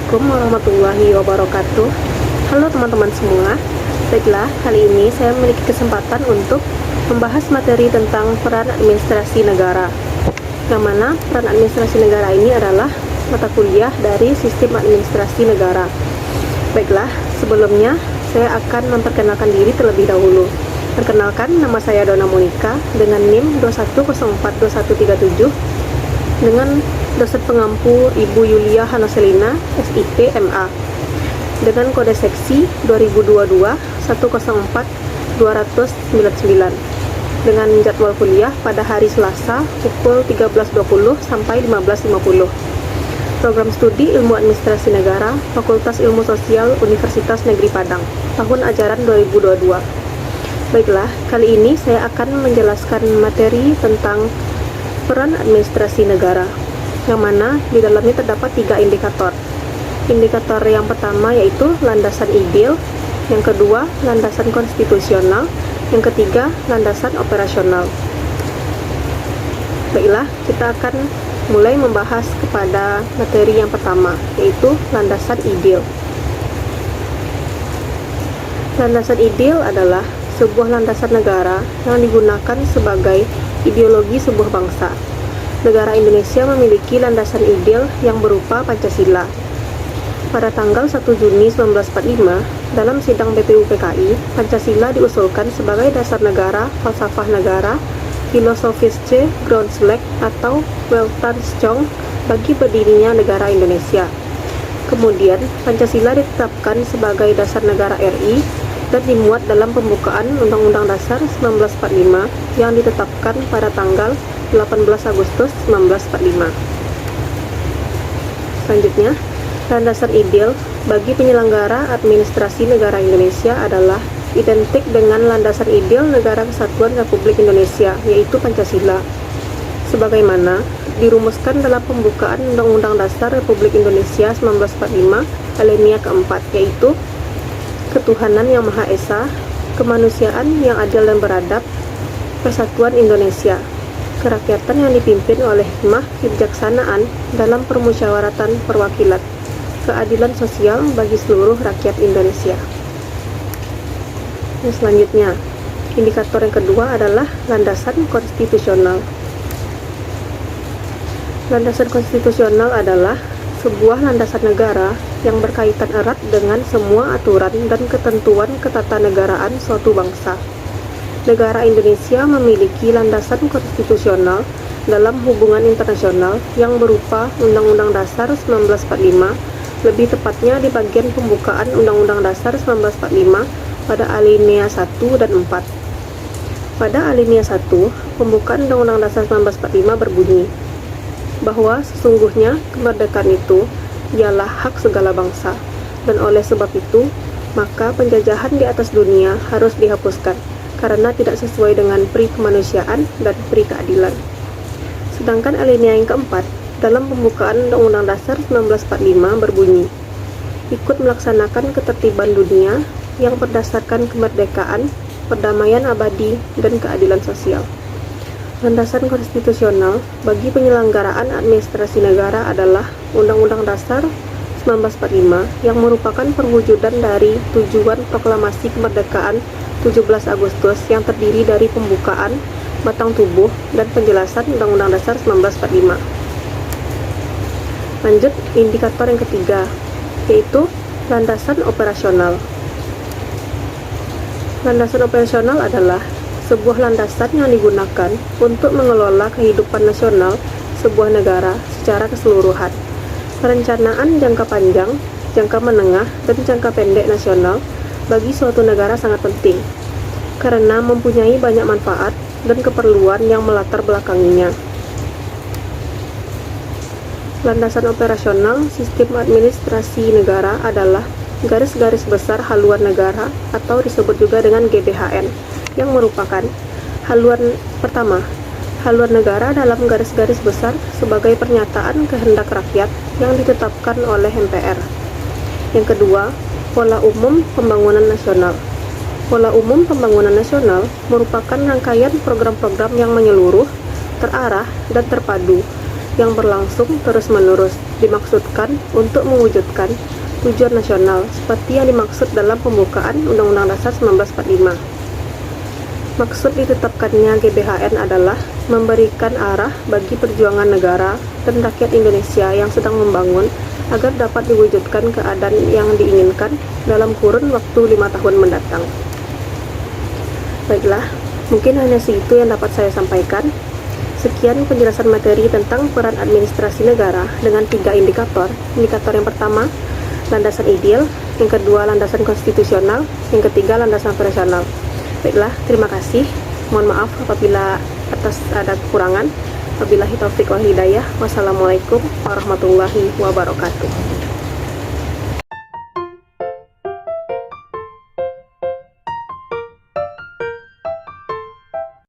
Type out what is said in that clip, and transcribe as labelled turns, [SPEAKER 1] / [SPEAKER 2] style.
[SPEAKER 1] Assalamualaikum warahmatullahi wabarakatuh. Halo teman-teman semua. Baiklah, kali ini saya memiliki kesempatan untuk membahas materi tentang peran administrasi negara. Yang mana peran administrasi negara ini adalah mata kuliah dari sistem administrasi negara. Baiklah, sebelumnya saya akan memperkenalkan diri terlebih dahulu. Perkenalkan, nama saya Dona Monica dengan NIM 21042137 dengan dosen pengampu Ibu Yulia Hanoselina, SIP MA, dengan kode seksi 2022-104-299, dengan jadwal kuliah pada hari Selasa pukul 13.20 sampai 15.50. Program studi Ilmu Administrasi Negara, Fakultas Ilmu Sosial Universitas Negeri Padang, tahun ajaran 2022. Baiklah, kali ini saya akan menjelaskan materi tentang peran administrasi negara, yang mana di dalamnya terdapat 3 indikator. Indikator yang pertama yaitu landasan ideal, yang kedua landasan konstitusional, yang ketiga landasan operasional. Baiklah, kita akan mulai membahas kepada materi yang pertama, yaitu landasan ideal. Landasan ideal adalah sebuah landasan negara yang digunakan sebagai ideologi sebuah bangsa. Negara Indonesia memiliki landasan ideal yang berupa Pancasila. Pada tanggal 1 Juni 1945, dalam sidang BPUPKI, Pancasila diusulkan sebagai dasar negara, falsafah negara, filosofische Grundschlag atau Weltanschauung bagi berdirinya negara Indonesia. Kemudian, Pancasila ditetapkan sebagai dasar negara RI dan dimuat dalam pembukaan Undang-Undang Dasar 1945 yang ditetapkan pada tanggal 18 Agustus 1945. Selanjutnya, landasan ideal bagi penyelenggara administrasi negara Indonesia adalah identik dengan landasan ideal Negara Kesatuan Republik Indonesia, yaitu Pancasila, sebagaimana dirumuskan dalam pembukaan Undang-Undang Dasar Republik Indonesia 1945 alinea keempat, yaitu ketuhanan yang Maha Esa, kemanusiaan yang adil dan beradab, persatuan Indonesia, kerakyatan yang dipimpin oleh hikmah kebijaksanaan dalam permusyawaratan perwakilan, keadilan sosial bagi seluruh rakyat Indonesia. Dan selanjutnya, indikator yang kedua adalah landasan konstitusional. Landasan konstitusional adalah sebuah landasan negara yang berkaitan erat dengan semua aturan dan ketentuan ketatanegaraan suatu bangsa. Negara Indonesia memiliki landasan konstitusional dalam hubungan internasional yang berupa Undang-Undang Dasar 1945, lebih tepatnya di bagian pembukaan Undang-Undang Dasar 1945 pada alinea 1 dan 4. Pada alinea 1, pembukaan Undang-Undang Dasar 1945 berbunyi bahwa sesungguhnya kemerdekaan itu ialah hak segala bangsa, dan oleh sebab itu maka penjajahan di atas dunia harus dihapuskan karena tidak sesuai dengan pri kemanusiaan dan pri keadilan. Sedangkan alinea yang keempat dalam pembukaan Undang-Undang Dasar 1945 berbunyi, ikut melaksanakan ketertiban dunia yang berdasarkan kemerdekaan, perdamaian abadi, dan keadilan sosial. Landasan konstitusional bagi penyelenggaraan administrasi negara adalah Undang-Undang Dasar 1945 yang merupakan perwujudan dari tujuan proklamasi kemerdekaan 17 Agustus yang terdiri dari pembukaan, batang tubuh, dan penjelasan Undang-Undang Dasar 1945. Lanjut, indikator yang ketiga, yaitu landasan operasional. Landasan operasional adalah sebuah landasan yang digunakan untuk mengelola kehidupan nasional sebuah negara secara keseluruhan. Perencanaan jangka panjang, jangka menengah, dan jangka pendek nasional bagi suatu negara sangat penting, karena mempunyai banyak manfaat dan keperluan yang melatar belakanginya. Landasan operasional sistem administrasi negara adalah garis-garis besar haluan negara atau disebut juga dengan GBHN, yang merupakan haluan pertama, haluan negara dalam garis-garis besar sebagai pernyataan kehendak rakyat yang ditetapkan oleh MPR. Yang kedua, pola umum pembangunan nasional. Pola umum pembangunan nasional merupakan rangkaian program-program yang menyeluruh, terarah, dan terpadu yang berlangsung terus-menerus dimaksudkan untuk mewujudkan tujuan nasional seperti yang dimaksud dalam pembukaan Undang-Undang Dasar 1945. Maksud ditetapkannya GBHN adalah memberikan arah bagi perjuangan negara dan rakyat Indonesia yang sedang membangun agar dapat diwujudkan keadaan yang diinginkan dalam kurun waktu 5 tahun mendatang. Baiklah, mungkin hanya segitu yang dapat saya sampaikan. Sekian penjelasan materi tentang peran administrasi negara dengan 3 indikator. Indikator yang pertama, landasan ideal, yang kedua, landasan konstitusional, yang ketiga, landasan operasional. Baiklah, terima kasih. Mohon maaf apabila atas ada kekurangan. Wabillahi taufiq wal hidayah. Wassalamualaikum warahmatullahi wabarakatuh.